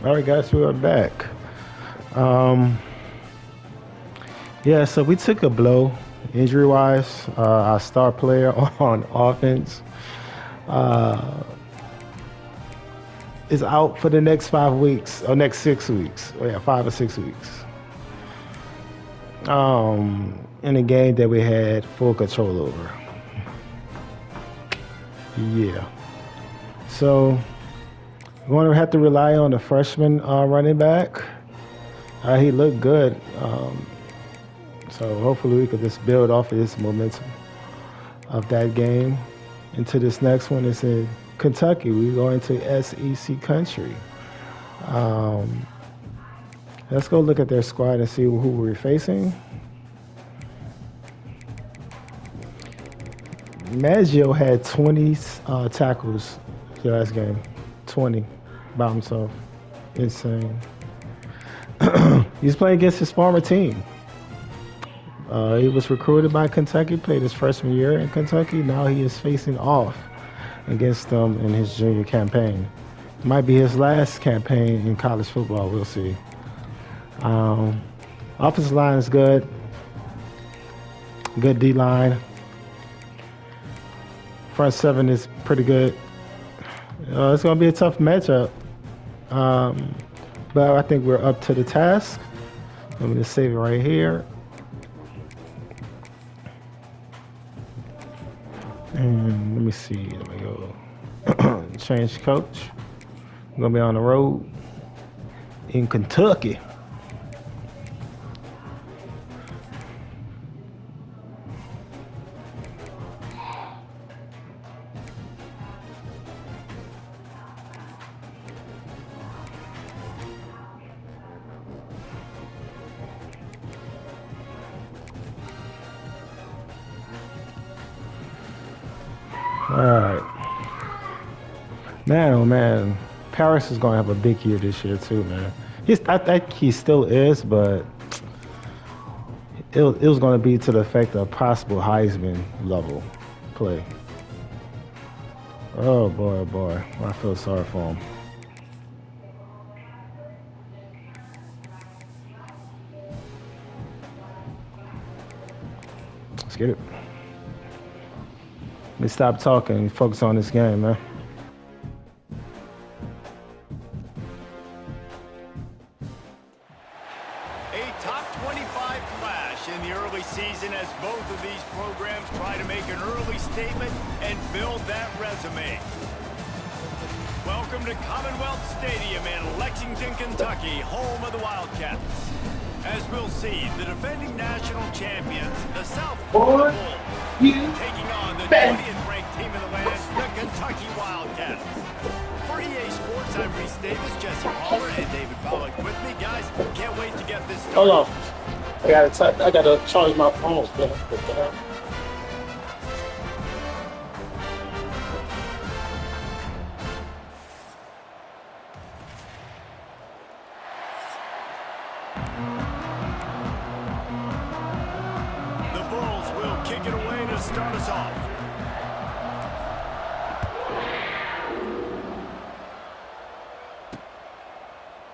All right, guys, we are back. Um, yeah, so we took a blow injury wise. Our star player on offense uh, is out for the next 5 weeks or next 6 weeks. Oh, yeah, 5 or 6 weeks. In a game that we had full control over. Yeah. So we're going to have to rely on the freshman running back. He looked good. So hopefully we could just build off of this momentum of that game into this next one. It's in Kentucky. We go into SEC country. Um, let's go look at their squad and see who we're facing. Maggio had 20 tackles the last game. 20 by himself. Insane. He's playing against his former team. He was recruited by Kentucky, played his freshman year in Kentucky. Now he is facing off against them in his junior campaign. It might be his last campaign in college football. We'll see. Um, Offensive line is good. Good D line. Front seven is pretty good. It's going to be a tough matchup. Um, but I think we're up to the task. Let me just save it right here. And let me see. Let me go. Change coach. I'm going to be on the road in Kentucky. All right. Man, oh man. Paris is going to have a big year this year, too, man. I think he still is, but it was going to be to the effect of possible Heisman level play. Oh boy. I feel sorry for him. Let's get it. Let me stop talking and focus on this game, man. A top 25 clash in the early season as both of these programs try to make an early statement and build that resume. Welcome to Commonwealth Stadium in Lexington, Kentucky, home of the Wildcats. As we'll see, the defending national champions, the South Florida Bulls, taking on the 20th ranked team in the land, the Kentucky Wildcats. For EA Sports, I'm Reese Davis, Jesse Palmer, and David Pollock with me. Guys, can't wait to get this started. Hold on. I gotta charge my phone. The Bulls will kick it away to start us off.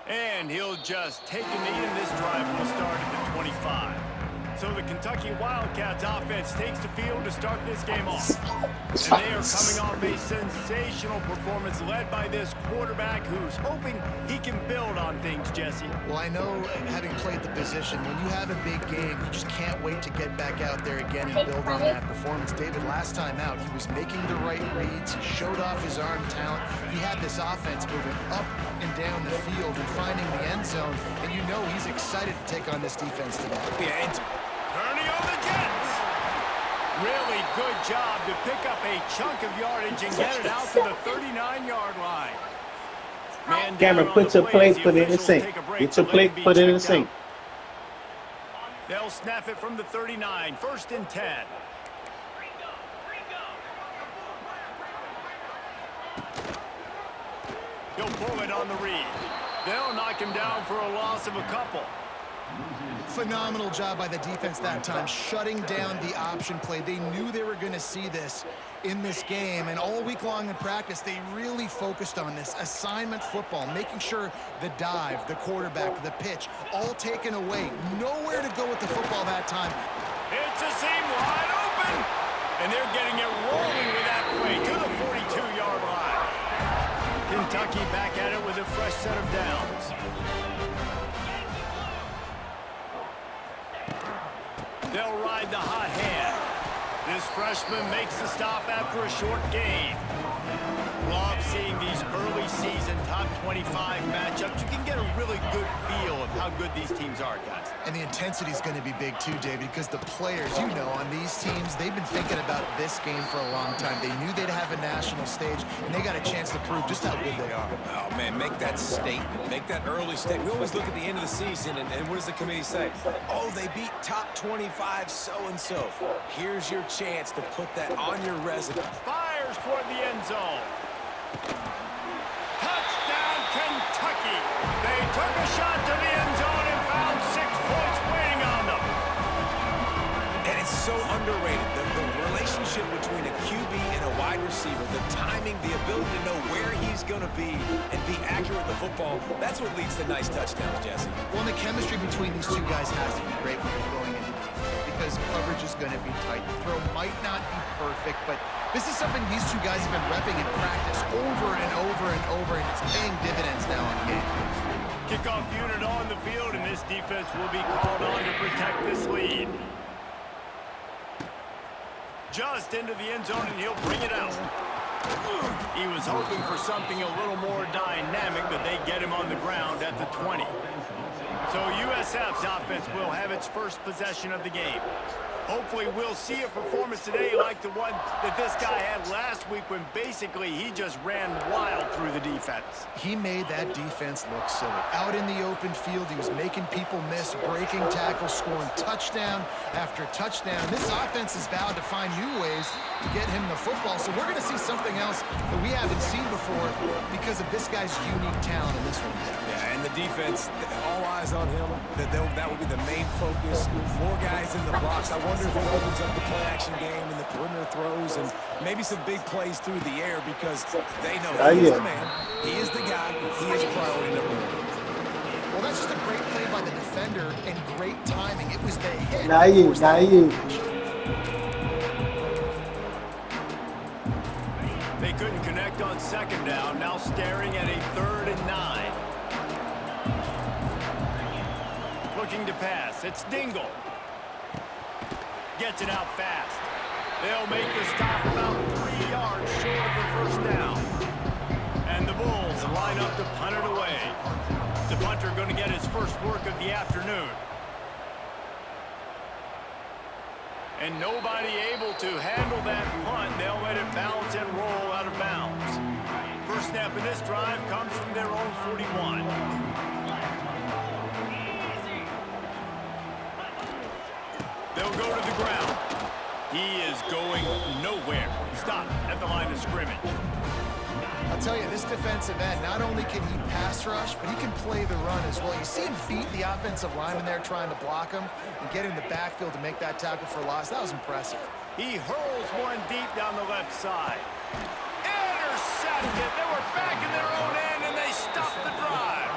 And he'll just take a knee, and this drive will start at the 25. So the Kentucky Wildcats offense takes the field to start this game off. And they are coming off a sensational performance led by this quarterback who's hoping he can build on things, Jesse. Well, I know, having played the position, when you have a big game, you just can't wait to get back out there again and build on that performance. David, last time out, he was making the right reads. He showed off his arm talent. He had this offense moving up and down the field and finding the end zone. And you know he's excited to take on this defense today. Yeah, turning on the Jets. Really good job to pick up a chunk of yardage and get it out to the 39-yard line. Man, Cameron, put your plate, put it in the sink. Get your plate, put it in the sink. They'll snap it from the 39, 1st and 10. He'll pull it on the read. They'll knock him down for a loss of a couple. Phenomenal job by the defense that time, shutting down the option play. They knew they were going to see this in this game, and all week long in practice, they really focused on this assignment football, making sure the dive, the quarterback, the pitch, all taken away. Nowhere to go with the football that time. It's a seam wide open, and they're getting it rolling with that play to the 42-yard line. Kentucky back at it with a fresh set of downs. They'll ride the hot hand. This freshman makes the stop after a short gain. Love seeing these early season top 25 matchups. You can get a really good feel of how good these teams are, guys. And the intensity is going to be big too, David, because the players, you know, on these teams, they've been thinking about this game for a long time. They knew they'd have a national stage, and they got a chance to prove just how good they are. Oh, man, make that statement. Make that early statement. We always look at the end of the season, and what does the committee say? Oh, they beat top 25 so-and-so. Here's your chance to put that on your resume. Fires toward the end zone. Touchdown, Kentucky. They took a shot to the end zone and found 6 points waiting on them. And it's so underrated. The relationship between a QB and a wide receiver, the timing, the ability to know where he's going to be and be accurate with the football, that's what leads to nice touchdowns, Jesse. Well, and the chemistry between these two guys has to be great when you're throwing into defense, because coverage is going to be tight. The throw might not be perfect, but this is something these two guys have been repping in practice over and over and over, and it's paying dividends now on game. Kickoff unit on the field, and this defense will be called on to protect this lead. Just into the end zone, and he'll bring it out. He was hoping for something a little more dynamic, but they get him on the ground at the 20. So USF's offense will have its first possession of the game. Hopefully we'll see a performance today like the one that this guy had last week when basically he just ran wild through the defense. He made that defense look silly. Out in the open field, he was making people miss, breaking tackles, scoring touchdown after touchdown. This offense is vowed to find new ways to get him the football, so we're going to see something else that we haven't seen before because of this guy's unique talent in this one. Yeah, and the defense, all eyes on him. That will be the main focus. More guys in the box. I wonder if he opens up the play-action game and the perimeter throws and maybe some big plays through the air because they know he is the man, he is the guy, he is priority number one. Well, that's just a great play by the defender and great timing. It was the hit. Not you. They couldn't connect on second down, now staring at a 3rd and 9. Looking to pass, it's Dingle. Gets it out fast. They'll make the stop about 3 yards short of the first down. And the Bulls line up to punt it away. The punter going to get his first work of the afternoon. And nobody able to handle that punt. They'll let it bounce and roll out of bounds. First snap in this drive comes from their own 41. They'll go to the ground. He is going nowhere. Stop at the line of scrimmage. I'll tell you, this defensive end, not only can he pass rush, but he can play the run as well. You see him beat the offensive lineman there trying to block him and get in the backfield to make that tackle for loss. That was impressive. He hurls one deep down the left side. Intercepted. They were back in their own end, and they stopped the drive.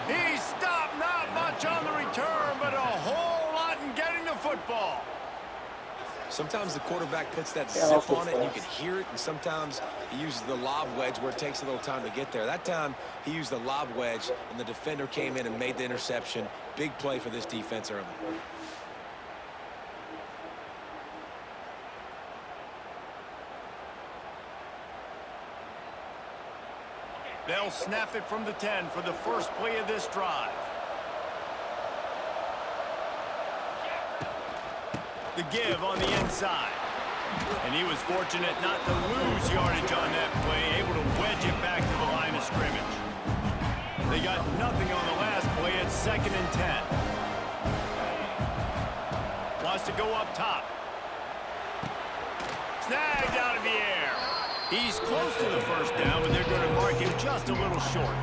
He stopped not much on the return, but a whole lot in getting the football. Sometimes the quarterback puts that zip on it and you can hear it, and sometimes he uses the lob wedge where it takes a little time to get there. That time he used the lob wedge and the defender came in and made the interception. Big play for this defense early. They'll snap it from the 10 for the first play of this drive. The give on the inside. And he was fortunate not to lose yardage on that play, able to wedge it back to the line of scrimmage. They got nothing on the last play. It's 2nd and 10. Wants to go up top. Snagged out of the air. He's close to the first down, but they're going to mark him just a little short.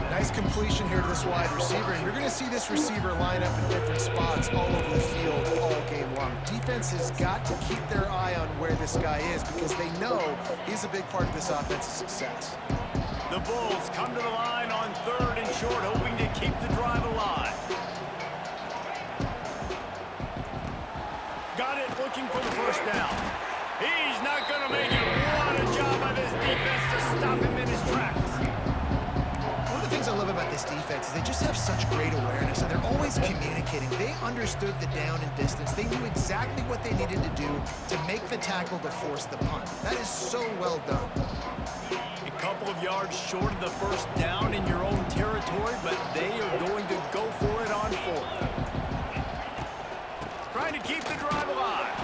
Now Nice completion here to this wide receiver, and you're going to see this receiver line up in different spots all over the field all game long. Defense has got to keep their eye on where this guy is because they know he's a big part of this offense's success. The Bulls come to the line on 3rd and short, hoping to keep the drive alive. Got it, looking for the first down. He's not going to make it. What a job by this defense to stop him in his tracks. One of the things I love about this defense is they just have such great awareness, and they're always communicating. They understood the down and distance. They knew exactly what they needed to do to make the tackle to force the punt. That is so well done. A couple of yards short of the first down in your own territory, but they are going to go for it on 4th. Trying to keep the drive alive.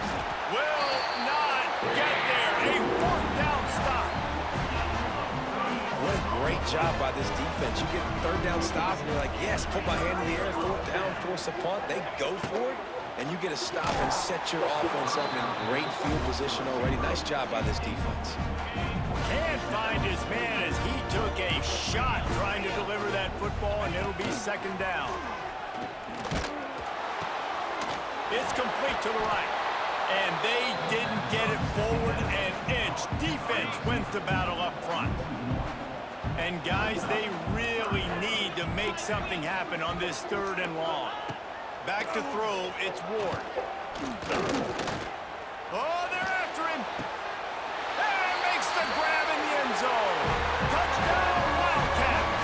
Will not get there. A 4th down stop. What a great job by this defense. You get 3rd down stop, and you're like, yes, put my hand in the air, 4th down, force a punt. They go for it, and you get a stop and set your offense up in great field position already. Nice job by this defense. Can't find his man as he took a shot trying to deliver that football, and it'll be 2nd down. It's complete to the right. And they didn't get it forward an inch. Defense wins the battle up front. And guys, they really need to make something happen on this 3rd and long. Back to throw, it's Ward. Oh, they're after him. And makes the grab in the end zone. Touchdown, Wildcats.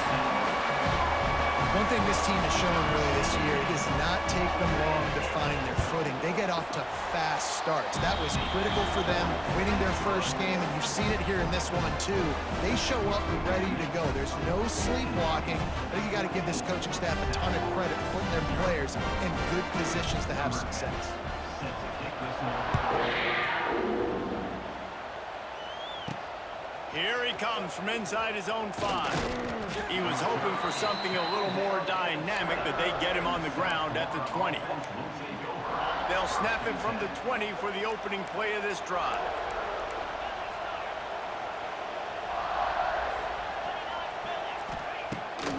One thing this team has shown really this year, it does not take them long to find their footing. They get off to fast starts. That was critical for them, winning their first game, and you've seen it here in this one too. They show up ready to go. There's no sleepwalking. I think you got to give this coaching staff a ton of credit for putting their players in good positions to have success. Here he comes from inside his own 5. He was hoping for something a little more dynamic, but they get him on the ground at the 20. They'll snap him from the 20 for the opening play of this drive.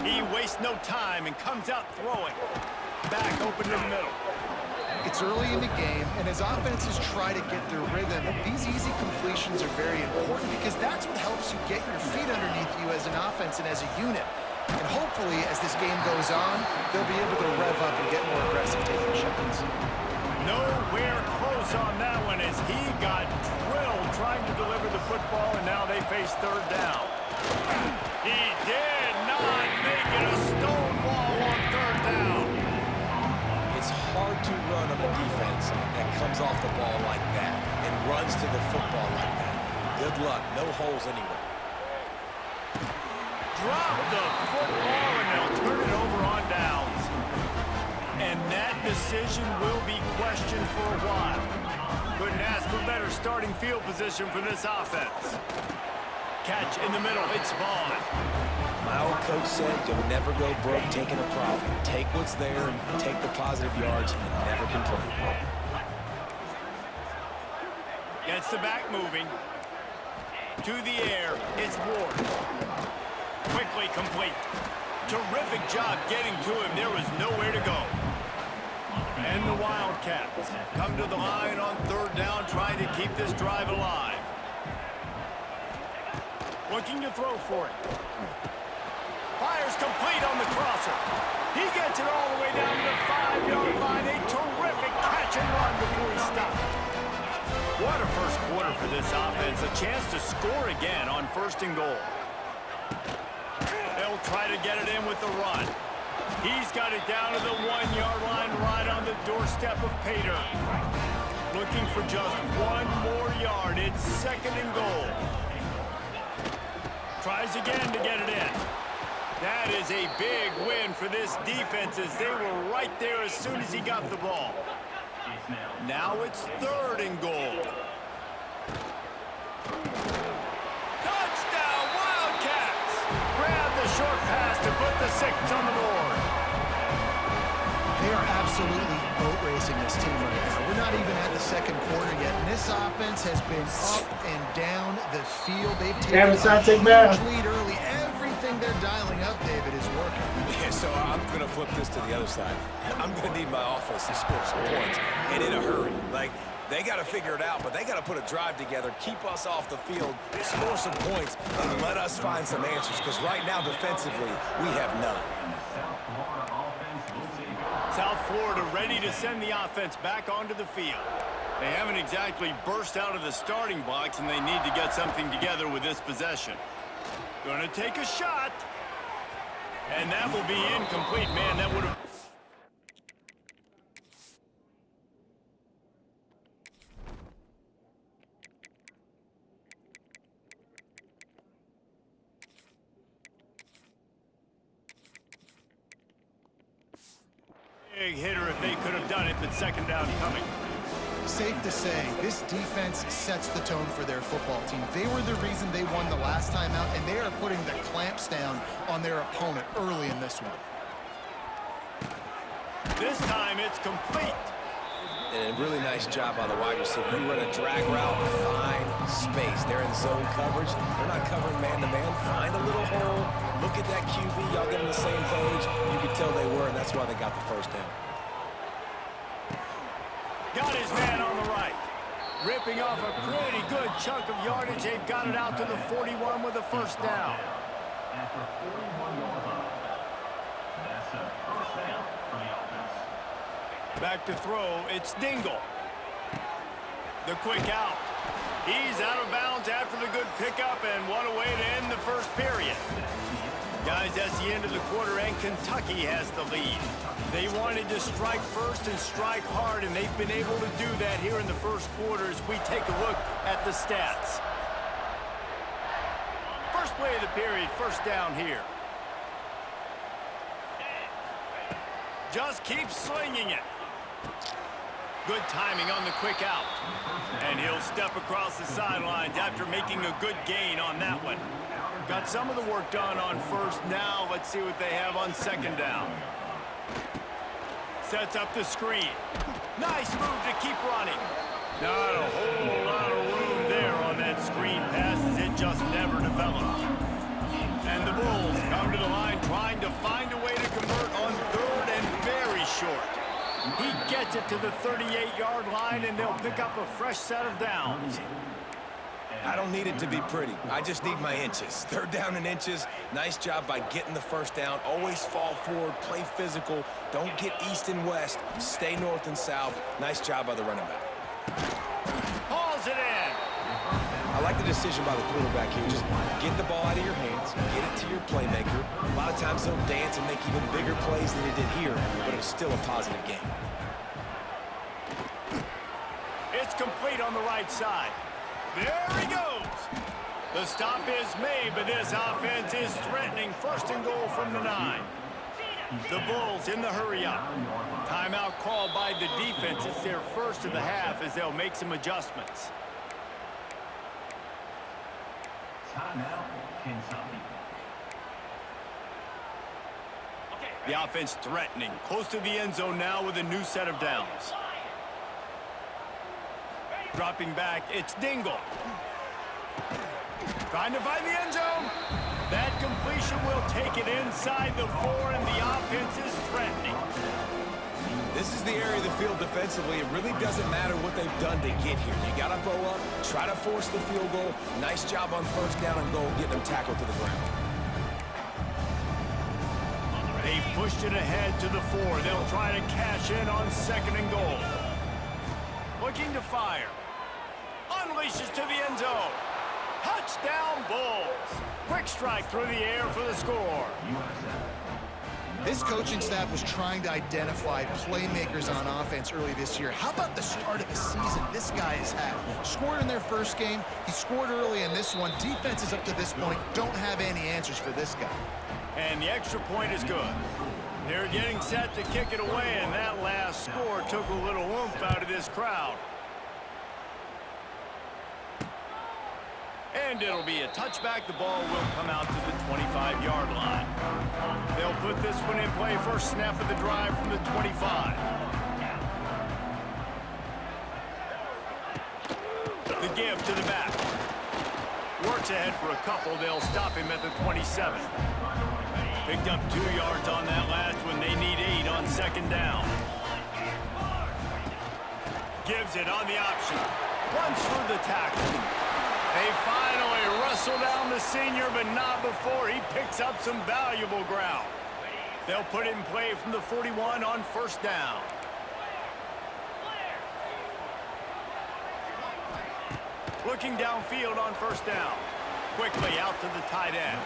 He wastes no time and comes out throwing. Back open in the middle. It's early in the game, and as offenses try to get their rhythm, these easy completions are very important because that's what helps you get your feet underneath you as an offense and as a unit. And hopefully, as this game goes on, they'll be able to rev up and get more aggressive taking shots. Nowhere close on that one as he got drilled trying to deliver the football, and now they face 3rd down. He did not make it a stone wall on 3rd down. It's hard to run on a defense that comes off the ball like that and runs to the football like that. Good luck. No holes anywhere. Drop the football, and they'll turn it over on downs. And that decision will be questioned for a while. Couldn't ask for better starting field position for this offense. Catch in the middle. It's Vaughn. My old coach said you'll never go broke taking a profit. Take what's there, take the positive yards, and never complain. Gets the back moving. To the air, it's Ward. Quickly complete. Terrific job getting to him. There was nowhere to go. And the Wildcats come to the line on 3rd down, trying to keep this drive alive. Looking to throw for it. Fires complete on the crosser. He gets it all the way down to the 5-yard line. A terrific catch and run before he stopped. What a first quarter for this offense. A chance to score again on 1st and goal. They'll try to get it in with the run. He's got it down to the 1-yard line right on the doorstep of Pater. Looking for just 1 more yard. It's 2nd and goal. Tries again to get it in. That is a big win for this defense as they were right there as soon as he got the ball. Now it's 3rd and goal. Touchdown, Wildcats! Grab the short pass to put the 6 on the board. They are absolutely boat racing this team right now. We're not even at the 2nd quarter yet, and this offense has been up and down the field. They've taken a huge lead early. Everything everything they're dialing up, David, is working. Yeah, so I'm going to flip this to the other side. I'm going to need my offense to score some points, and in a hurry. Like, they got to figure it out, but they got to put a drive together, keep us off the field, score some points, and let us find some answers, because right now, defensively, we have none. South Florida ready to send the offense back onto the field. They haven't exactly burst out of the starting blocks, and they need to get something together with this possession. Gonna take a shot. And that will be incomplete. Man, that would have... Big hitter if they could have done it, but second down coming. Safe to say, this defense sets the tone for their football team. They were the reason they won the last time out, and they are putting the clamps down on their opponent early in this one. This time it's complete. And a really nice job by the wide receiver. You run a drag route, find space. They're in zone coverage. They're not covering man-to-man. Find a little hole. Look at that QB. Y'all get on the same page. You could tell they were, and that's why they got the first down. Got his man on the right. Ripping off a pretty good chunk of yardage. They've got it out to the 41 with a first down. Back to throw, it's Dingle. The quick out. He's out of bounds after the good pickup, and what a way to end the first period. Guys, that's the end of the quarter, and Kentucky has the lead. They wanted to strike first and strike hard, and they've been able to do that here in the first quarter as we take a look at the stats. First play of the period, first down here. Just keep slinging it. Good timing on the quick out. And he'll step across the sidelines after making a good gain on that one. Got some of the work done on first. Now let's see what they have on second down. Sets up the screen. Nice move to keep running. Not a whole lot of room there on that screen pass as it just never developed. And the Bulls come to the line trying to find a way to convert on third and very short. He gets it to the 38-yard line, and they'll pick up a fresh set of downs. I don't need it to be pretty. I just need my inches. Third down in inches. Nice job by getting the first down. Always fall forward, play physical. Don't get east and west. Stay north and south. Nice job by the running back. Hauls it in. I like the decision by the quarterback here. Just get the ball out of your hands, get it to your playmaker. A lot of times he'll dance and make even bigger plays than he did here, but it was still a positive game. It's complete on the right side. There he goes. The stop is made, but this offense is threatening. First and goal from the 9. The Bulls in the hurry-up. Timeout called by the defense. It's their first of the half as they'll make some adjustments. Timeout, Kentucky. The offense threatening. Close to the end zone now with a new set of downs. Dropping back, it's Dingle. Trying to find the end zone. That completion will take it inside the 4, and the offense is threatening. This is the area of the field defensively. It really doesn't matter what they've done to get here. You got to bow up, try to force the field goal. Nice job on first down and goal, getting them tackled to the ground. They've pushed it ahead to the 4. They'll try to cash in on second and goal. Looking to fire. Unleashes to the end zone. Touchdown, Bulls. Quick strike through the air for the score. This coaching staff was trying to identify playmakers on offense early this year. How about the start of the season this guy has had? Scored in their first game. He scored early in this one. Defenses up to this point don't have any answers for this guy. And the extra point is good. They're getting set to kick it away, and that last score took a little oomph out of this crowd. And it'll be a touchback. The ball will come out to the 25-yard line. They'll put this one in play. First snap of the drive from the 25. The give to the back. Work March ahead for a couple. They'll stop him at the 27. Picked up 2 yards on that last one. They need 8 on second down. Gives it on the option. Runs through the tackle. They finally wrestle down the senior, but not before he picks up some valuable ground. They'll put it in play from the 41 on first down. Looking downfield on first down. Quickly out to the tight end.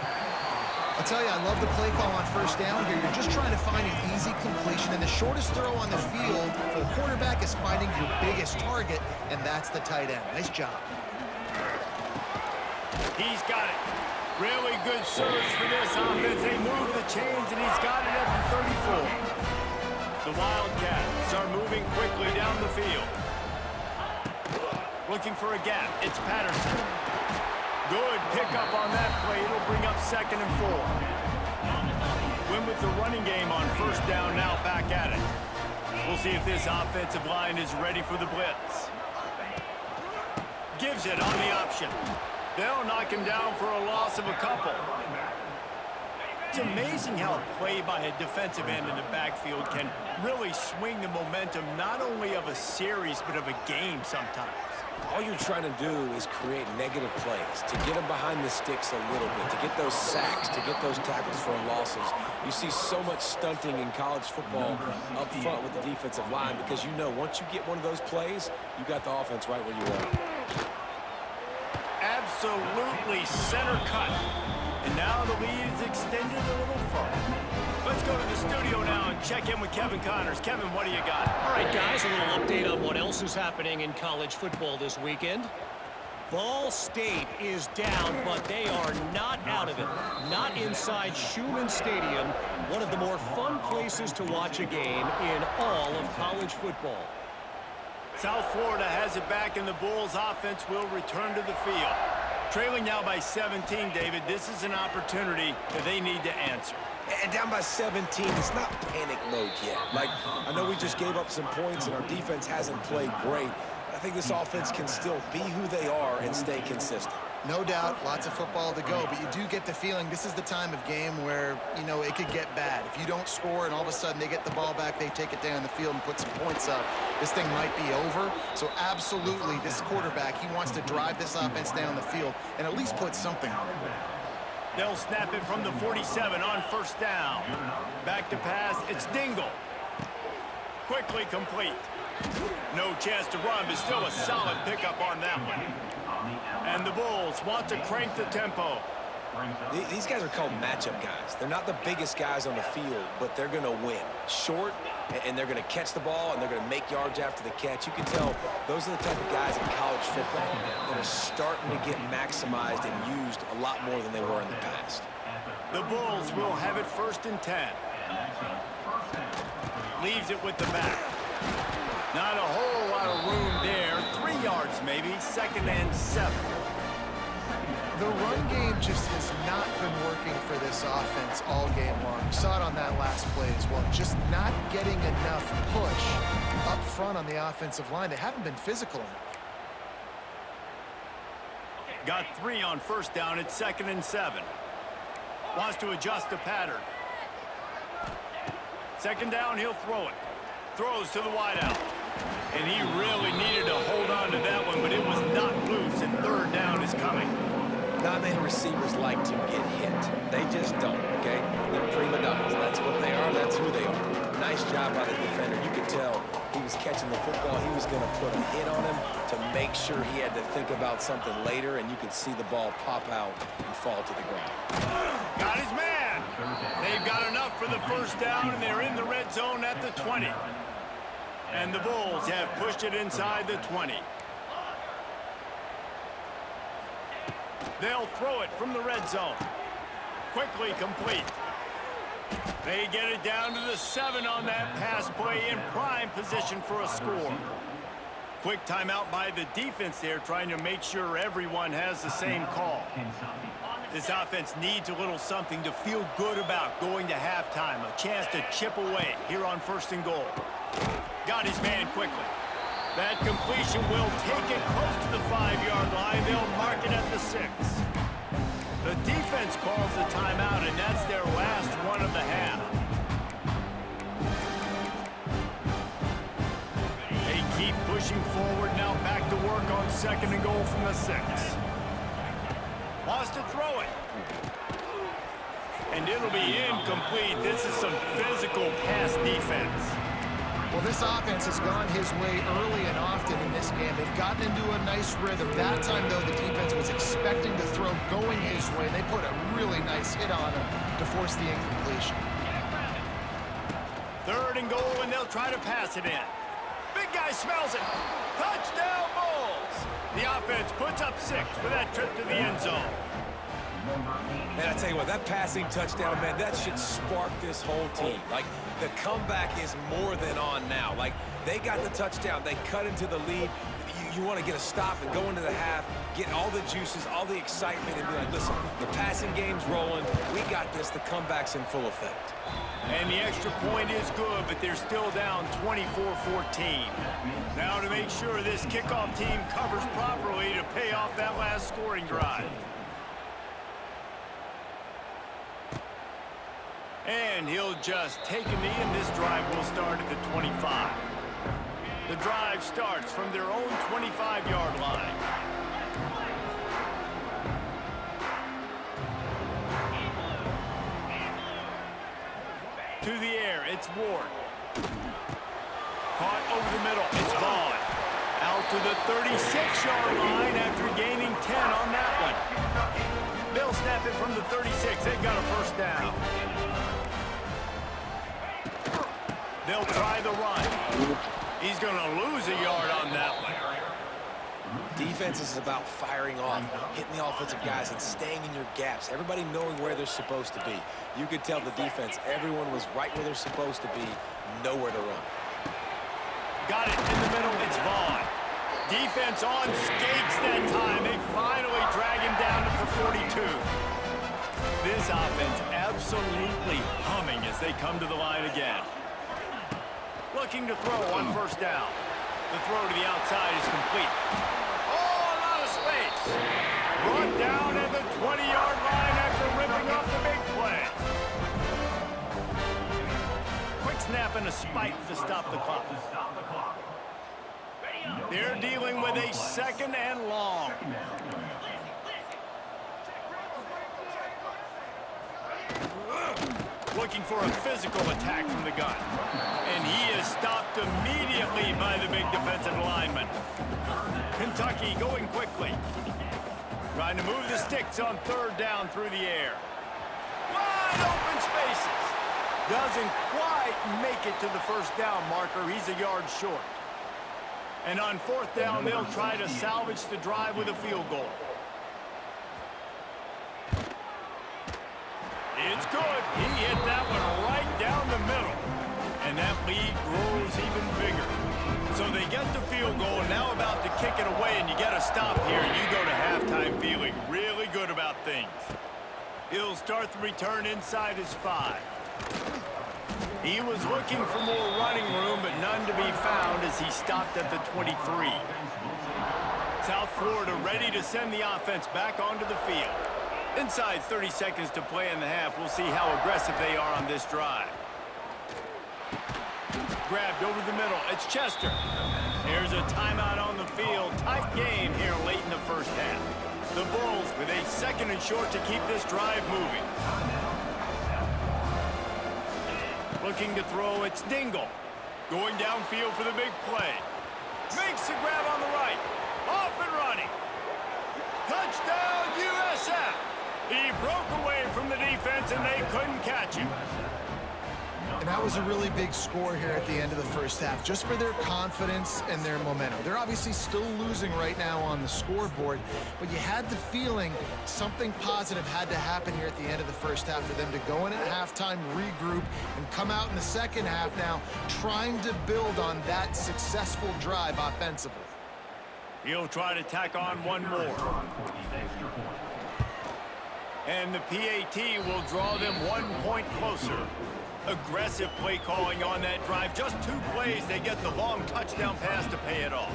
I'll tell you, I love the play call on first down here. You're just trying to find an easy completion, and the shortest throw on the field for the quarterback is finding your biggest target, and that's the tight end. Nice job. He's got it. Really good surge for this offense. They move the chains, and he's got it at the 34. The Wildcats are moving quickly down the field. Looking for a gap. It's Patterson. Good pickup on that play. It'll bring up 2nd and 4. Win with the running game on first down, now back at it. We'll see if this offensive line is ready for the blitz. Gives it on the option. They'll knock him down for a loss of a couple. It's amazing how a play by a defensive end in the backfield can really swing the momentum not only of a series but of a game sometimes. All you're trying to do is create negative plays, to get them behind the sticks a little bit, to get those sacks, to get those tackles for losses. You see so much stunting in college football up front with the defensive line because you know once you get one of those plays, you got the offense right where you want it. Absolutely center cut. And now the lead is extended a little further. Let's go to the studio now and check in with Kevin Connors. Kevin, what do you got? All right, guys, a little update on what else is happening in college football this weekend. Ball State is down, but they are not out of it. Not inside Schumann Stadium, one of the more fun places to watch a game in all of college football. South Florida has it back, and the Bulls offense will return to the field. Trailing now by 17, David. This is an opportunity that they need to answer. And down by 17, it's not panic mode yet. Like, I know we just gave up some points and our defense hasn't played great. I think this offense can still be who they are and stay consistent. No doubt, lots of football to go, but you do get the feeling this is the time of game where, you know, it could get bad. If you don't score and all of a sudden they get the ball back, they take it down the field and put some points up, this thing might be over. So absolutely, this quarterback, he wants to drive this offense down the field and at least put something on it. They'll snap it from the 47 on first down. Back to pass, it's Dingle. Quickly complete. No chance to run, but still a solid pickup on that one. And the Bulls want to crank the tempo. These guys are called matchup guys. They're not the biggest guys on the field, but they're going to win. Short, and they're going to catch the ball, and they're going to make yards after the catch. You can tell those are the type of guys in college football that are starting to get maximized and used a lot more than they were in the past. The Bulls will have it 1st and 10. Leaves it with the back. Not a whole lot of room there. 3 yards maybe, 2nd and 7. The run game just has not been working for this offense all game long. You saw it on that last play as well. Just not getting enough push up front on the offensive line. They haven't been physical enough. Got 3 on first down. It's 2nd and 7. Wants to adjust the pattern. 2nd down, he'll throw it. Throws to the wideout. And he really needed to hold on to that one, but it was not loose, and 3rd down is coming. Not many receivers like to get hit. They just don't, okay? They're prima donnas. That's what they are. That's who they are. Nice job by the defender. You could tell he was catching the football. He was going to put a hit on him to make sure he had to think about something later, and you could see the ball pop out and fall to the ground. Got his man. They've got enough for the 1st down, and they're in the red zone at the 20. And the Bulls have pushed it inside the 20. They'll throw it from the red zone. Quickly complete. They get it down to the 7 on that pass play in prime position for a score. Quick timeout by the defense there, trying to make sure everyone has the same call. This offense needs a little something to feel good about going to halftime. A chance to chip away here on 1st and goal. Got his man quickly. That completion will take it close to the 5-yard line. They'll mark it at the 6. The defense calls the timeout, and that's their last one of the half. They keep pushing forward, now back to work on 2nd and goal from the 6. Wants to throw it. And it'll be incomplete. This is some physical pass defense. Well, this offense has gone his way early and often in this game. They've gotten into a nice rhythm. That time, though, the defense was expecting the throw going his way. They put a really nice hit on him to force the incompletion. 3rd and goal, and they'll try to pass it in. Big guy smells it. Touchdown Bulls! The offense puts up 6 with that trip to the end zone. Man, I tell you what, that passing touchdown, man, that should spark this whole team. Like, the comeback is more than on now. Like, they got the touchdown. They cut into the lead. You want to get a stop and go into the half, get all the juices, all the excitement, and be like, listen, the passing game's rolling. We got this. The comeback's in full effect. And the extra point is good, but they're still down 24-14. Now to make sure this kickoff team covers properly to pay off that last scoring drive. And he'll just take a knee, and this drive will start at the 25. The drive starts from their own 25-yard line. To the air, it's Ward. Caught over the middle, it's Vaughn. Out to the 36-yard line after gaining 10 on that one. They'll snap it from the 36. They've got a first down. They'll try the run. He's going to lose a yard on that one. Defense is about firing off, hitting the offensive guys, and staying in your gaps. Everybody knowing where they're supposed to be. You could tell the defense, everyone was right where they're supposed to be, nowhere to run. Got it in the middle, it's Vaughn. Defense on skates that time. They finally drag him down to the 42. This offense absolutely humming as they come to the line again. Looking to throw on first down. The throw to the outside is complete. Oh, a lot of space. Brought down at the 20-yard line after ripping off the big play. Quick snap and a spike to stop the clock. They're dealing with a 2nd and long. Looking for a physical attack from the gun. And he is stopped immediately by the big defensive lineman. Kentucky going quickly. Trying to move the sticks on 3rd down through the air. Wide open spaces. Doesn't quite make it to the first down marker. He's a yard short. And on 4th down, they'll try to salvage the drive with a field goal. It's good. He hit that one right down the middle. And that lead grows even bigger. So they get the field goal, now about to kick it away, and you get a stop here. You go to halftime feeling really good about things. He'll start the return inside his 5. He was looking for more running room, but none to be found as he stopped at the 23. South Florida ready to send the offense back onto the field. Inside 30 seconds to play in the half. We'll see how aggressive they are on this drive. Grabbed over the middle. It's Chester. There's a timeout on the field. Tight game here late in the first half. The Bulls with a 2nd and short to keep this drive moving. Looking to throw, it's Dingle. Going downfield for the big play. Makes the grab on the right. Off and running. Touchdown, USF. He broke away from the defense, and they couldn't catch him. And that was a really big score here at the end of the first half, just for their confidence and their momentum. They're obviously still losing right now on the scoreboard, but you had the feeling something positive had to happen here at the end of the first half for them to go in at halftime, regroup, and come out in the second half now trying to build on that successful drive offensively. He'll try to tack on one more. And the PAT will draw them 1 point closer. Aggressive play calling on that drive. Just 2 plays, they get the long touchdown pass to pay it off.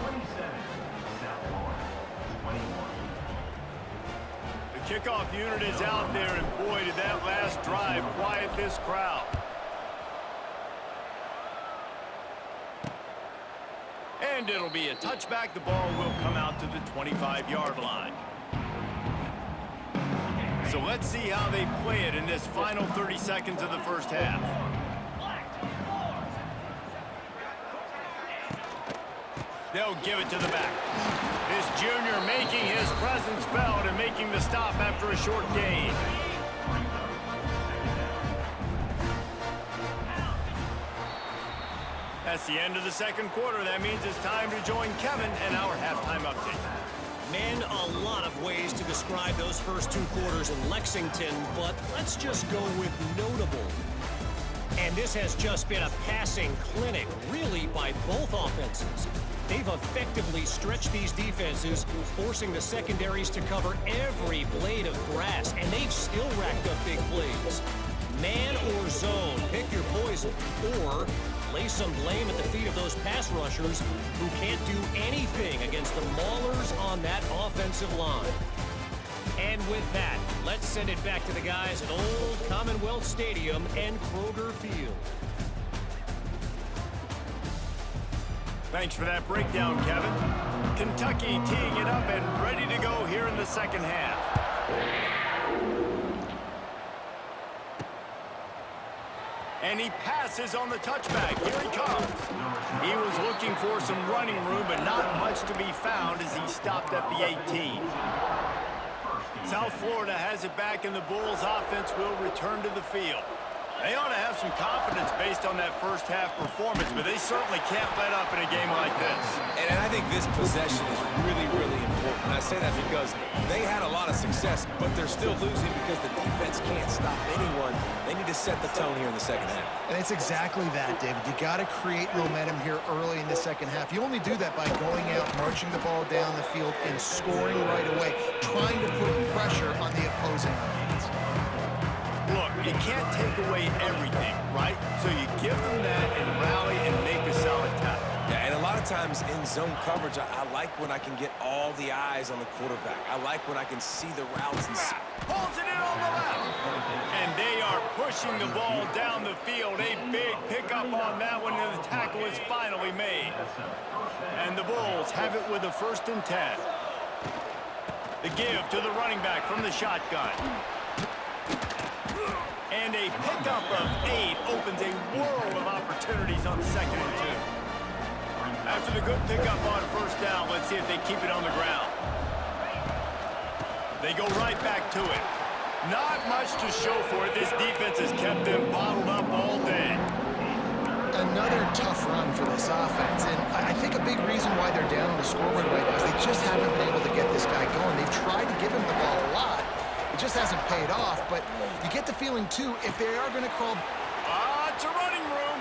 The Kickoff unit is out there, and boy, did that last drive quiet this crowd. And it'll be a touchback. The ball will come out to the 25-yard line. So let's see how they play it in this final 30 seconds of the first half. They'll give it to the back. This junior making his presence felt and making the stop after a short gain. That's the end of the second quarter. That means it's time to join Kevin and our halftime update. Man, a lot of ways to describe those first 2 quarters in Lexington, but let's just go with notable. And this has just been a passing clinic, really, by both offenses. They've effectively stretched these defenses, forcing the secondaries to cover every blade of grass, and they've still racked up big plays. Man or zone, pick your poison, or lay some blame at the feet of those pass rushers who can't do anything against the maulers on that offensive line. And with that, let's send it back to the guys at Old Commonwealth Stadium and Kroger Field. Thanks for that breakdown, Kevin. Kentucky teeing it up and ready to go here in the second half. And he passes on the touchback. Here he comes. He was looking for some running room, but not much to be found as he stopped at the 18. South Florida has it back, and the Bulls offense will return to the field. They ought to have some confidence based on that first half performance, but they certainly can't let up in a game like this. And I think this possession is really, really important. And I say that because they had a lot of success, but they're still losing because the defense can't stop anyone. They need to set the tone here in the second half. And it's exactly that, David. You got to create momentum here early in the second half. You only do that by going out, marching the ball down the field, and scoring right away, trying to put pressure on the opposing offense. Look, you can't take away everything, right? So you give them that and rally and make a solid tackle. Yeah, and a lot of times in zone coverage, I like when I can get all the eyes on the quarterback. I like when I can see the routes and see. Pulls it in on the left. And they are pushing the ball down the field. A big pickup on that one, and the tackle is finally made. And the Bulls have it with a 1st and 10. The give to the running back from the shotgun. And a pickup of 8 opens a world of opportunities on 2nd and 2. After the good pickup on 1st down, let's see if they keep it on the ground. They go right back to it. Not much to show for it. This defense has kept them bottled up all day. Another tough run for this offense, and I think a big reason why they're down on the scoreboard right now is they just haven't been able to get this guy going. They've tried to give him the ball a lot. It just hasn't paid off, but you get the feeling, too, if they are going to crawl. It's a running room.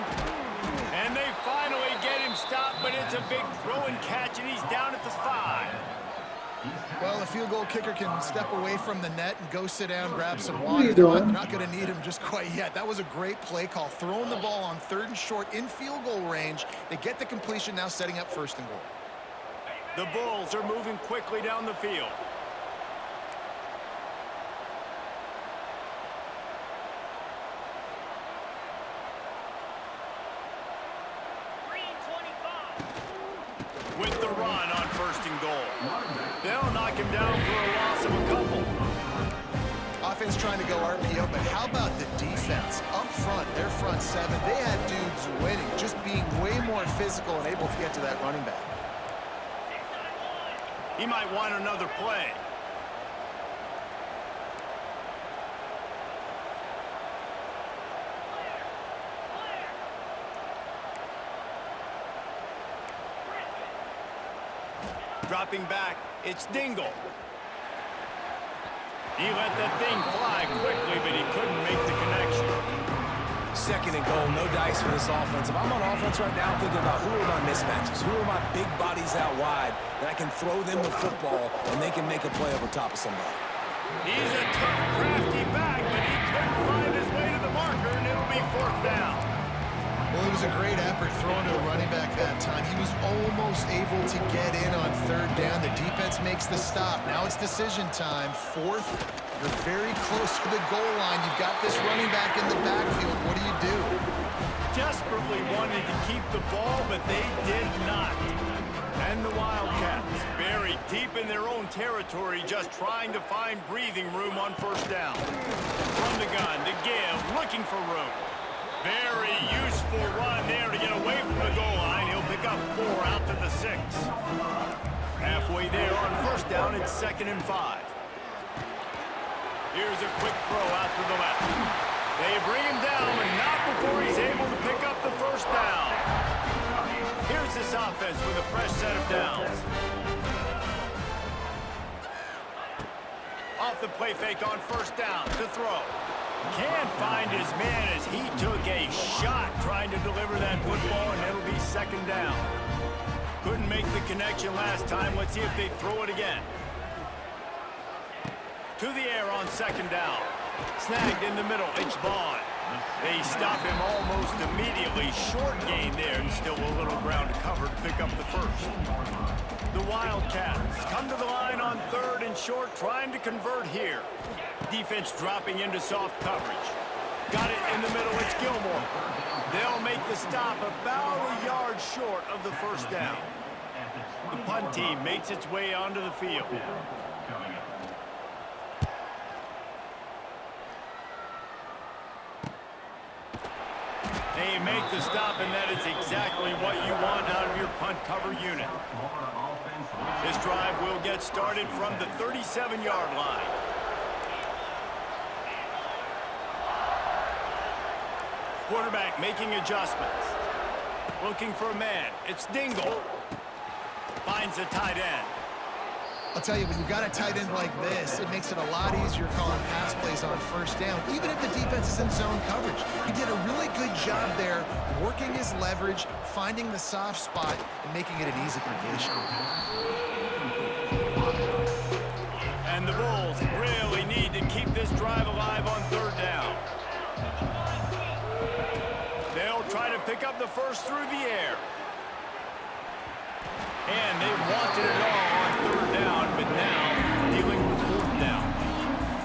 And they finally get him stopped, but it's a big throw and catch, and he's down at the 5. Well, the field goal kicker can step away from the net and go sit down, grab some water. They're not going to need him just quite yet. That was a great play call. Throwing the ball on 3rd and short in field goal range. They get the completion, now setting up 1st and goal. The Bulls are moving quickly down the field. With the run on 1st and goal. They'll knock him down for a loss of a couple. Offense trying to go RPO, but how about the defense? Up front, their front 7, they had dudes winning, just being way more physical and able to get to that running back. He might want another play. Dropping back, it's Dingle. He let that thing fly quickly, but he couldn't make the connection. 2nd and goal, no dice for this offense. If I'm on offense right now, I'm thinking about who are my mismatches, who are my big bodies out wide that I can throw them the football and they can make a play over top of somebody. He's a tough, crafty back, but he couldn't find his way to the marker, and it'll be 4th down. Well, it was was a great effort throwing to the running back that time. He was almost able to get in on third down. The defense makes the stop. Now it's decision time. Fourth, you're very close to the goal line. You've got this running back in the backfield. What do you do? Desperately wanted to keep the ball, but they did not. And the Wildcats buried deep in their own territory, just trying to find breathing room on first down. From the gun to give, looking for room. Very useful run there to get away from the goal line. He'll pick up 4 out to the 6. Halfway there on first down, it's 2nd and 5. Here's a quick throw out to the left. They bring him down, but not before he's able to pick up the first down. Here's this offense with a fresh set of downs. Off the play fake on first down to throw. Can't find his man as he took a shot trying to deliver that football, and it'll be 2nd down. Couldn't make the connection last time. Let's see if they throw it again. To the air on 2nd down. Snagged in the middle. It's Vaughn. They stop him almost immediately. Short gain there, and still a little ground to cover to pick up the first. The Wildcats come to the line on 3rd and short, trying to convert here. Defense dropping into soft coverage. Got it in the middle. It's Gilmore. They'll make the stop about a yard short of the first down. The punt team makes its way onto the field. They make the stop, and that is exactly what you want out of your punt cover unit. This drive will get started from the 37-yard line. Quarterback making adjustments. Looking for a man. It's Dingle. Finds a tight end. I'll tell you, when you've got a tight end like this, it makes it a lot easier calling pass plays on first down, even if the defense is in zone coverage. He did a really good job there, working his leverage, finding the soft spot, and making it an easy completion. And the Bulls really need to keep this drive alive on 3rd down. They'll try to pick up the first through the air. And they wanted it all on 3rd down, but now dealing with 4th down.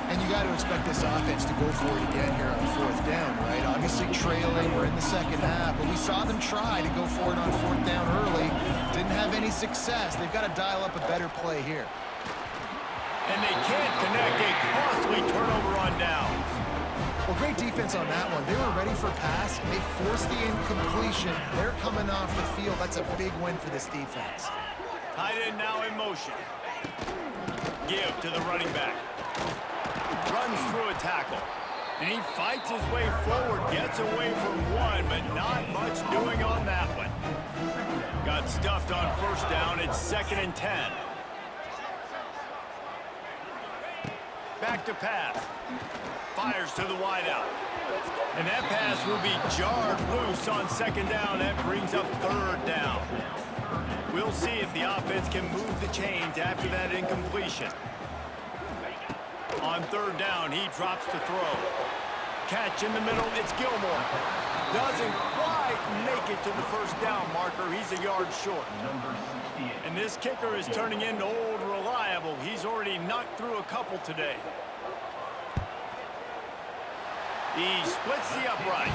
And you got to expect this offense to go for it again here on 4th down, right? Obviously trailing, we're in the 2nd half, but we saw them try to go for it on 4th down early. Didn't have any success. They've got to dial up a better play here. And they can't connect a costly turnover on downs. Well, great defense on that one. They were ready for pass. They forced the incompletion. They're coming off the field. That's a big win for this defense. Tight end now in motion. Give to the running back. Runs through a tackle. And he fights his way forward. Gets away from one, but not much doing on that one. Got stuffed on first down. It's 2nd and 10. Back to pass. Fires to the wideout. And that pass will be jarred loose on 2nd down. That brings up 3rd down. We'll see if the offense can move the chains after that incompletion. On 3rd down, he drops to throw. Catch in the middle, it's Gilmore. Doesn't quite make it to the first down marker. He's a yard short. And this kicker is turning into old reliable. He's already knocked through a couple today. He splits the uprights.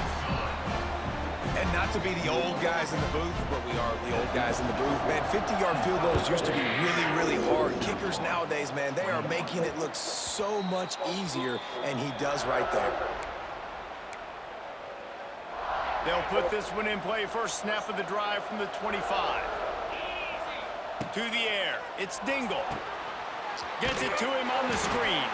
And not to be the old guys in the booth, but we are the old guys in the booth. Man, 50-yard field goals used to be really, really hard. Kickers nowadays, man, they are making it look so much easier, and he does right there. They'll put this one in play. First snap of the drive from the 25. To the air. It's Dingle. Gets it to him on the screen.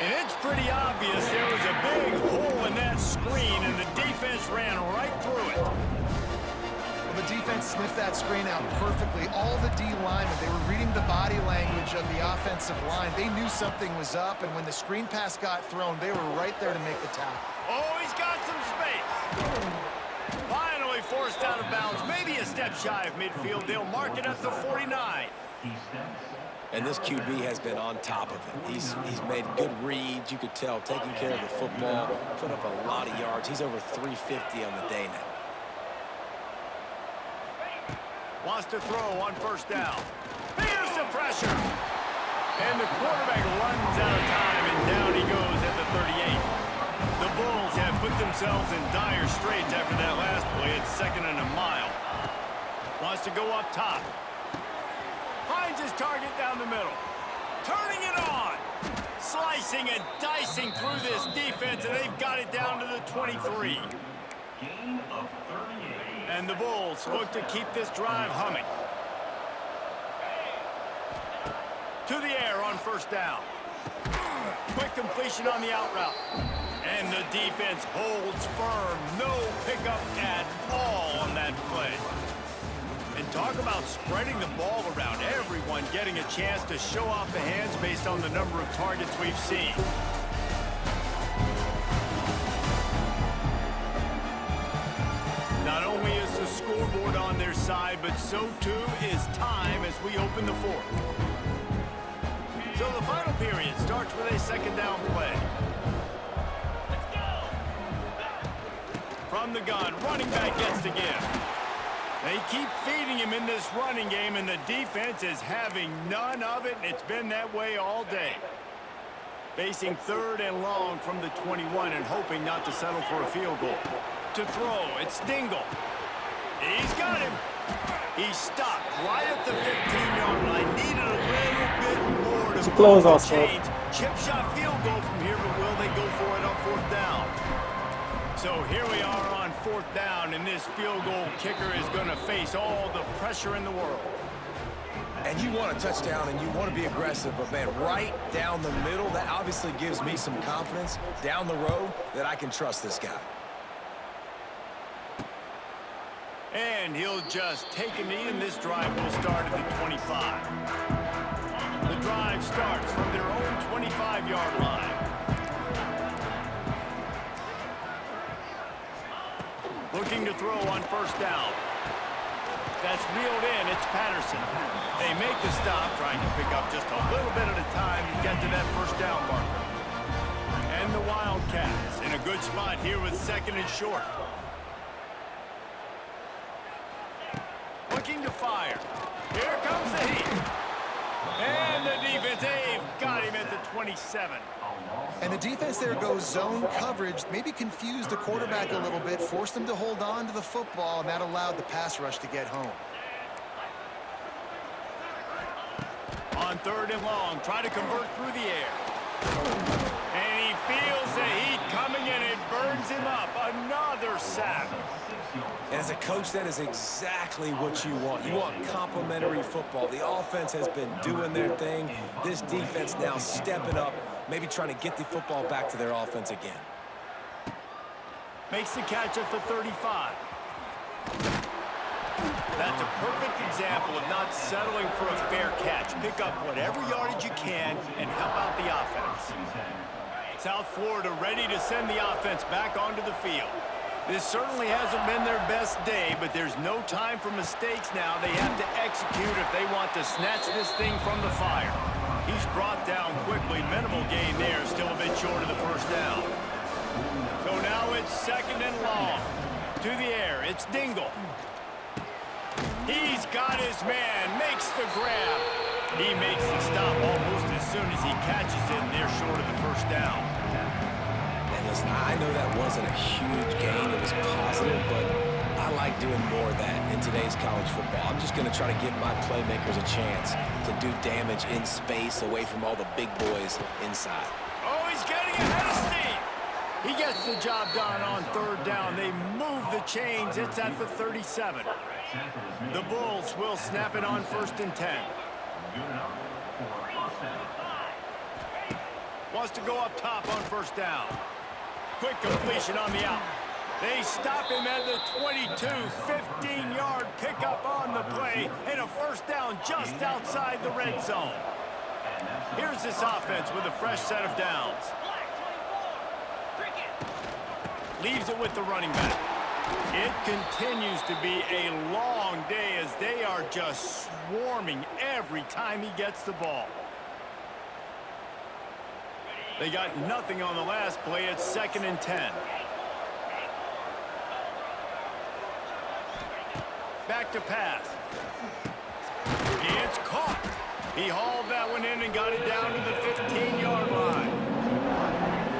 And it's pretty obvious there was a big hole in that screen, and the defense ran right through it. Well, the defense sniffed that screen out perfectly. All the D linemen, they were reading the body language of the offensive line. They knew something was up, and when the screen pass got thrown, they were right there to make the tackle. Oh, he's got some space. Finally forced out of bounds. Maybe a step shy of midfield. They'll mark it at the 49. And this QB has been on top of it. He's made good reads, you could tell, taking care of the football, put up a lot of yards. He's over 350 on the day now. Wants to throw on first down. Here's the pressure. And the quarterback runs out of time, and down he goes at the 38. The Bulls have put themselves in dire straits after that last play. It's 2nd and a mile. Wants to go up top. Finds his target down the middle. Turning it on. Slicing and dicing through this defense, and they've got it down to the 23. Gain of 38. And the Bulls look to keep this drive humming. To the air on first down. Quick completion on the out route. And the defense holds firm. No pickup at all on that play. And talk about spreading the ball around. Everyone getting a chance to show off the hands based on the number of targets we've seen. Not only is the scoreboard on their side, but so too is time as we open the fourth. So the final period starts with a 2nd down play. From the gun, running back gets the give. They keep feeding him in this running game, and the defense is having none of it, and it's been that way all day. Facing 3rd and long from the 21 and hoping not to settle for a field goal. To throw, it's Dingle. He's got him. He stopped right at the 15-yard line. Needed a little bit more to close off, change. Chip shot field goal from here, but will they go for it on 4th down? So here we are on 4th down, and this field goal kicker is going to face all the pressure in the world. And you want a touchdown, and you want to be aggressive, but, man, right down the middle, that obviously gives me some confidence down the road that I can trust this guy. And he'll just take a knee, and this drive will start at the 25. The drive starts from their own 25-yard line. Looking to throw on first down. That's reeled in. It's Patterson. They make the stop, trying to pick up just a little bit at a time to get to that first down marker. And the Wildcats in a good spot here with 2nd and short. Looking to fire. Here comes the heat. And the defense, they've got him at the 27. And the defense there goes zone coverage, maybe confused the quarterback a little bit, forced him to hold on to the football, and that allowed the pass rush to get home. On 3rd and long, try to convert through the air. And he feels the heat coming, and it burns him up. Another sack. As a coach, that is exactly what you want. You want complementary football. The offense has been doing their thing. This defense now stepping up, maybe trying to get the football back to their offense again. Makes the catch at the 35. That's a perfect example of not settling for a fair catch. Pick up whatever yardage you can and help out the offense. South Florida ready to send the offense back onto the field. This certainly hasn't been their best day, but there's no time for mistakes now. They have to execute if they want to snatch this thing from the fire. He's brought down quickly. Minimal gain there, still a bit short of the first down. So now it's 2nd and long. To the air, it's Dingle. He's got his man, makes the grab. He makes the stop almost as soon as he catches it, and they're short of the first down. And listen, I know that wasn't a huge gain. It was positive, but I like doing more of that in today's college football. I'm just going to try to give my playmakers a chance to do damage in space away from all the big boys inside. Oh, he's getting ahead of steam. He gets the job done on 3rd down. They move the chains. It's at the 37. The Bulls will snap it on 1st and 10. Wants to go up top on 1st down. Quick completion on the out. They stop him at the 22. 15-yard pickup on the play, and a first down just outside the red zone. Here's this offense with a fresh set of downs. Leaves it with the running back. It continues to be a long day as they are just swarming every time he gets the ball. They got nothing on the last play. It's 2nd and 10. back to pass. It's caught. He hauled that one in and got it down to the 15-yard line.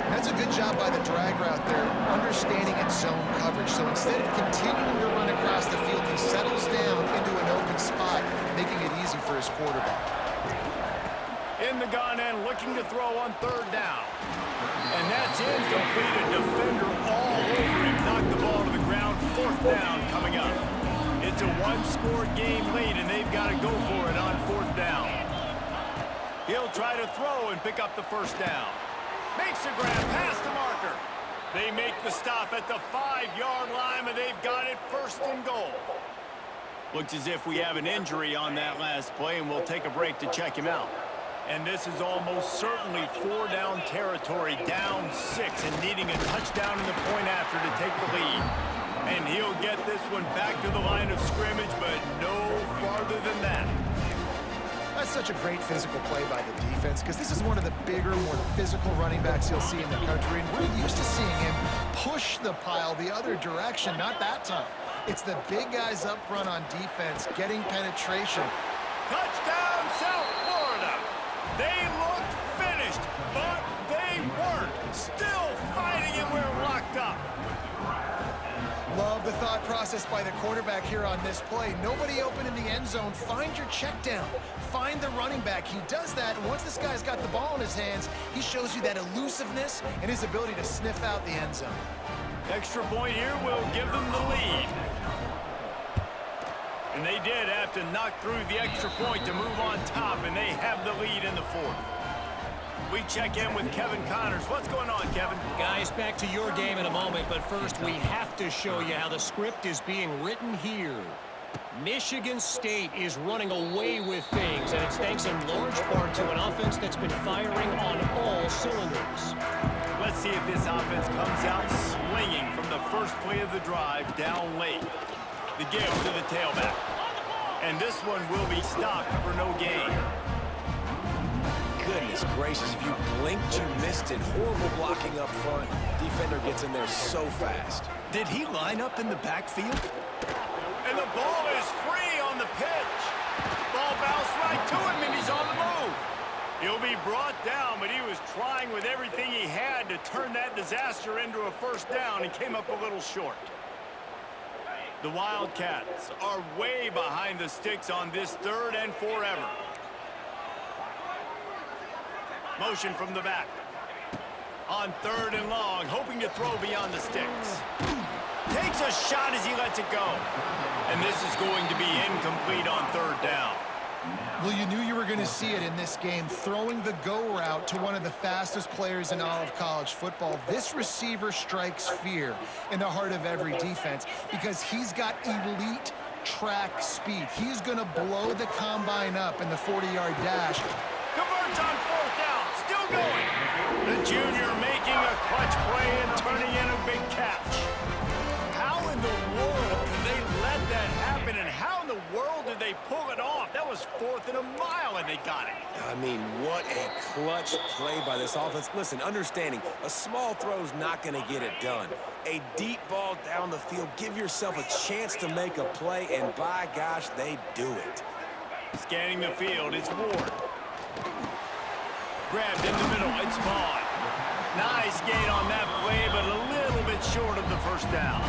That's a good job by the drag route there, understanding its zone coverage. So instead of continuing to run across the field, he settles down into an open spot, making it easy for his quarterback. In the gun end, looking to throw on third down. And that's incomplete. A defender all over him. Knocked the ball to the ground. Fourth down coming up. It's a one-score game lead, and they've got to go for it on fourth down. He'll try to throw and pick up the first down. Makes a grab past the marker. They make the stop at the 5-yard line, and they've got it first and goal. Looks as if we have an injury on that last play, and we'll take a break to check him out. And this is almost certainly 4-down territory, down 6, and needing a touchdown in the point after to take the lead. And he'll get this one back to the line of scrimmage, but no farther than that. That's such a great physical play by the defense, because this is one of the bigger, more physical running backs you'll see in the country, and we're used to seeing him push the pile the other direction. Not that time. It's the big guys up front on defense getting penetration. Touchdown, South Florida! They looked finished, but they weren't. Still fighting, and we're locked up. Love the thought process by the quarterback here on this play. Nobody open in the end zone. Find your check down. Find the running back. He does that, and once this guy's got the ball in his hands, he shows you that elusiveness and his ability to sniff out the end zone. Extra point here will give them the lead. And they did have to knock through the extra point to move on top, and they have the lead in the fourth. We check in with Kevin Connors. What's going on, Kevin? Guys, back to your game in a moment, but first we have to show you how the script is being written here. Michigan State is running away with things, and it's thanks in large part to an offense that's been firing on all cylinders. Let's see if this offense comes out swinging from the first play of the drive down late. The give to the tailback. And this one will be stopped for no gain. Goodness gracious, if you blinked, you missed it. Horrible blocking up front. Defender gets in there so fast. Did he line up in the backfield? And the ball is free on the pitch. Ball bounced right to him, and he's on the move. He'll be brought down, but he was trying with everything he had to turn that disaster into a first down and came up a little short. The Wildcats are way behind the sticks on this third and forever. Motion from the back. On third and long, hoping to throw beyond the sticks. Takes a shot as he lets it go. And this is going to be incomplete on third down. Well, you knew you were going to see it in this game, throwing the go route to one of the fastest players in all of college football. This receiver strikes fear in the heart of every defense because he's got elite track speed. He's going to blow the combine up in the 40-yard dash. Converts on fourth down, still going. The junior making a clutch play and turning in a big catch. How in the world can they let that happen, and how in the world did they pull it off? That was 4th and a mile, and they got it. I mean, what a clutch play by this offense. Listen, understanding, a small throw's not going to get it done. A deep ball down the field, give yourself a chance to make a play, and by gosh, they do it. Scanning the field, it's Ward. Grabbed in the middle, it's Vaughn. Nice gain on that play, but a little bit short of the first down.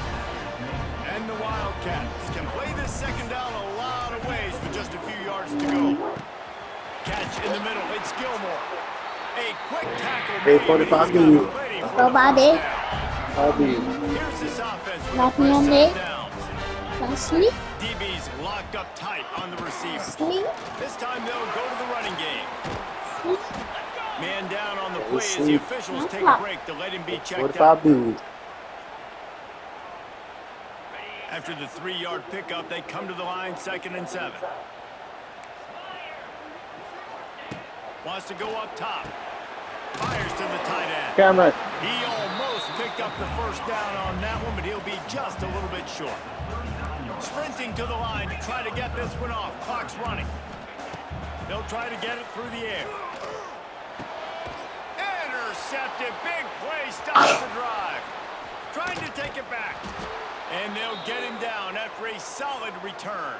And the Wildcats can play this second down a lot of ways with just a few yards to go. Catch in the middle, it's Gilmore. A quick tackle. Hey, 45 you. Nobody. Here's this offense with Not the first me. set downs. Lastly, DB's locked up tight on the receiver. Lastly, This time they'll go to the running game. Man down on the play as the officials take a break to let him be checked out. After the 3-yard pickup, they come to the line, 2nd and 7. Wants to go up top. Fires to the tight end. Cameron. He almost picked up the first down on that one, but he'll be just a little bit short. Sprinting to the line to try to get this one off. Clock's running. They'll try to get it through the air. Intercepted. Big play. Stops the drive. Trying to take it back. And they'll get him down after after a solid return.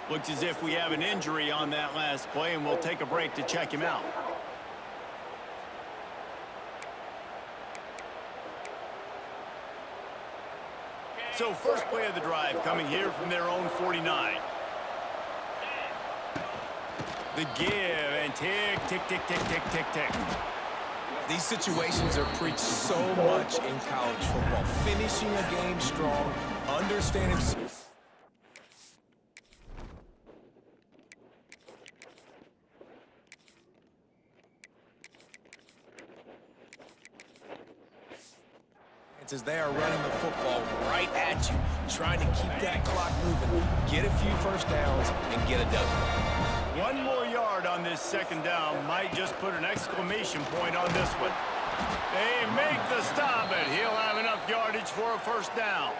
Looks as if we have an injury on that last play, and we'll take a break to check him out. So first play of the drive coming here from their own 49. The give and tick, tick, tick, tick, tick, tick, tick. These situations are preached so much in college football. Finishing a game strong, understanding. As they are running the football right at you, trying to keep that clock moving, get a few first downs, and get a W. 1 more yard on this second down might just put an exclamation point on this one. They make the stop, but he'll have enough yardage for a first down.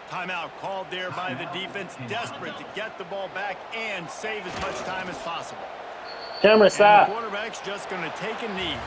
Timeout called there by the defense, desperate to get the ball back and save as much time as possible. Camera And side. the quarterback's just going to take a knee.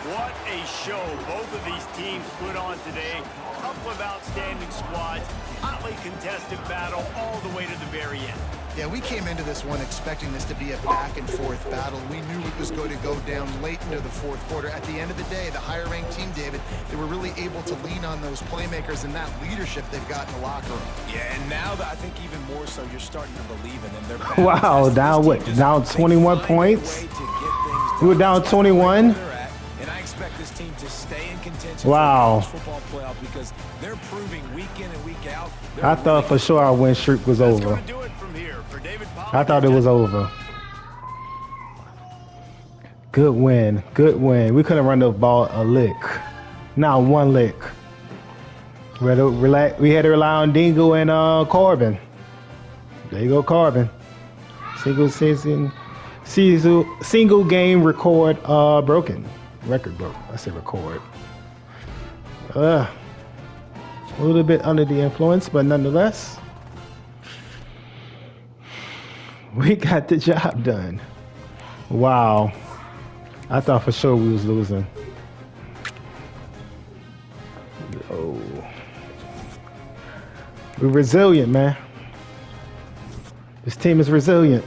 What a show both of these teams put on today. A couple of outstanding squads, hotly contested battle all the way to the very end. Yeah, we came into this one expecting this to be a back-and-forth battle. We knew it was going to go down late into the fourth quarter. At the end of the day, the higher-ranked team, David, they were really able to lean on those playmakers and that leadership they've got in the locker room. Yeah, and now that I think even more so, you're starting to believe in them. They're Wow, down what? Down 21 points? We were down 21? And I expect this team to stay in contention Wow. for the football playoff because they're proving week in and week out. I thought for sure our win streak was That's over. going to do it from here for David Pollack. I thought it was over. Good win. Good win. We couldn't run the ball a lick. Not one lick. We had to rely on Dingo and Corbin. There you go, Corbin. Single game record broken. Record broke. I say record. A little bit under the influence, but nonetheless, we got the job done. Wow. I thought for sure we was losing. Oh. We're resilient, man. This team is resilient.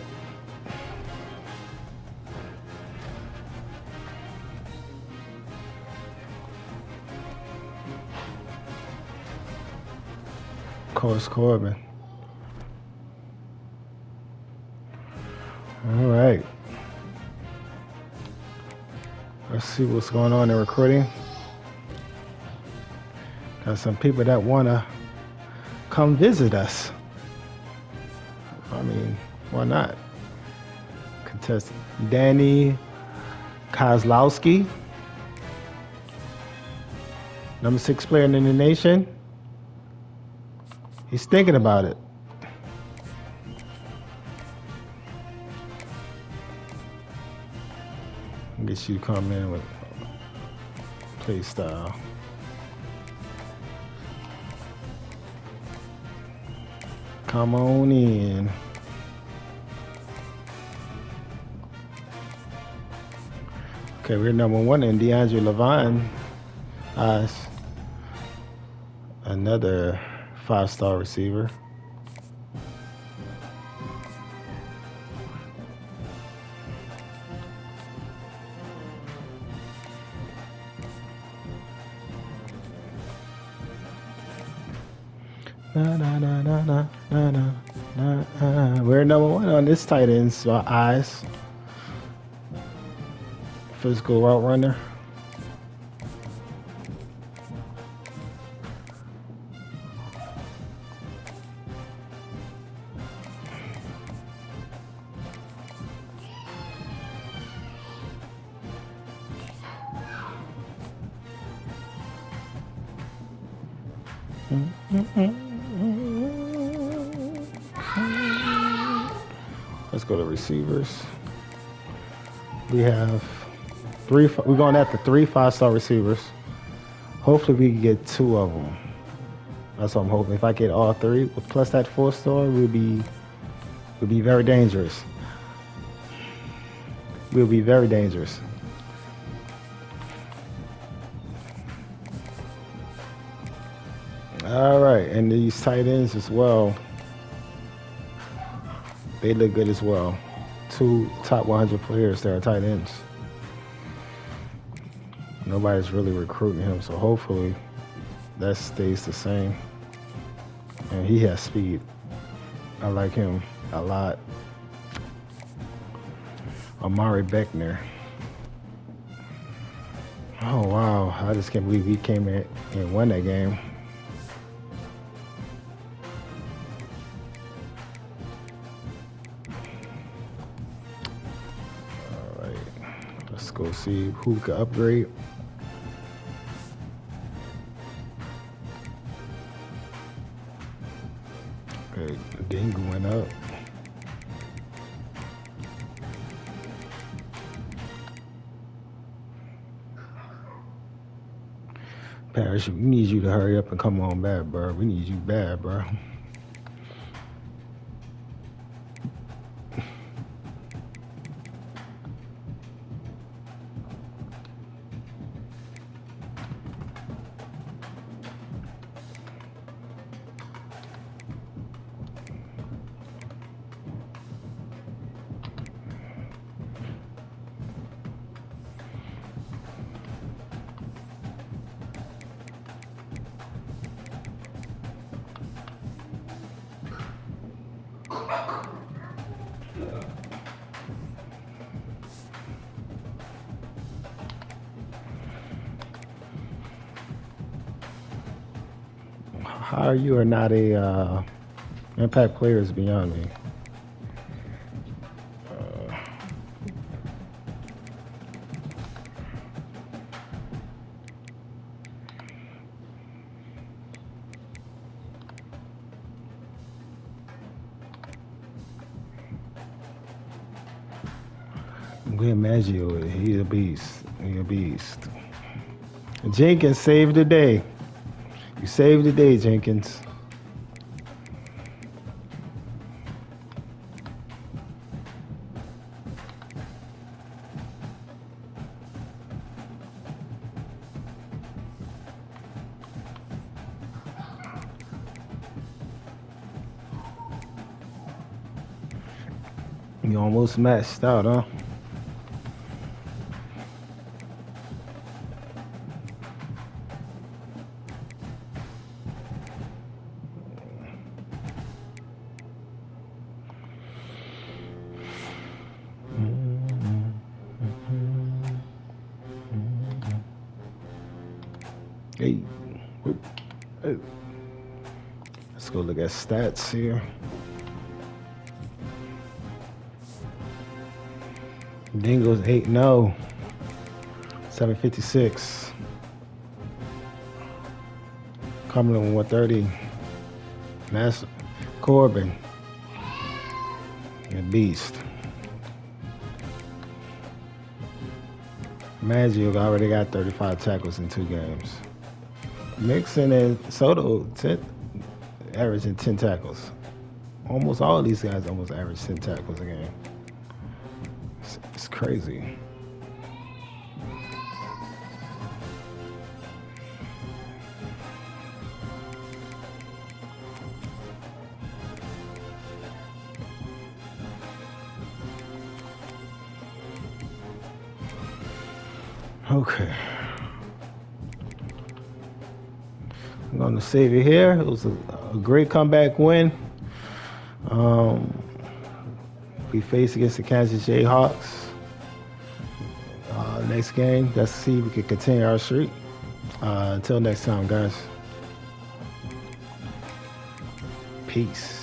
Of course, Corbin. All right. Let's see what's going on in recruiting. Got some people that want to come visit us. I mean, why not? Contestant Danny Kozlowski, number 6 player in the nation. He's thinking about it. Get you to come in with play style. Come on in. Okay, we're number 1 in DeAndre Levine. Another 5-star receiver. We're number 1 on this tight end's eyes. Physical route runner. Let's go to receivers. We have 3. We're going after 3 5-star receivers. Hopefully, we can get 2 of them. That's what I'm hoping. If I get all 3 plus that 4-star, we'll be very dangerous. We'll be very dangerous. All right, and these tight ends as well. They look good as well. 2 top 100 players that are tight ends. Nobody's really recruiting him, so hopefully that stays the same. And he has speed. I like him a lot. Amari Beckner. Oh wow! I just can't believe he came in and won that game. All right, let's go see who can upgrade. Okay, Dingle went up. Parrish, we need you to hurry up and come on back, bro. We need you bad, bro. How you are not a impact player is beyond me. Glenn Maggio, he's a beast. He's a beast. Jenkins saved the day. You saved the day, Jenkins. You almost matched out, huh? Hey, hey. Let's go look at stats here. Dingo's 8-0, 756. Cumberland 130. Mass Corbin, a beast. Maggio already got 35 tackles in 2 games. Mixon and Soto averaging 10 tackles. Almost all of these guys almost average 10 tackles a game. It's crazy. Okay. I'm going to save it here. It was a great comeback win. We face against the Kansas Jayhawks. Next game, let's see if we can continue our streak. Until next time, guys. Peace.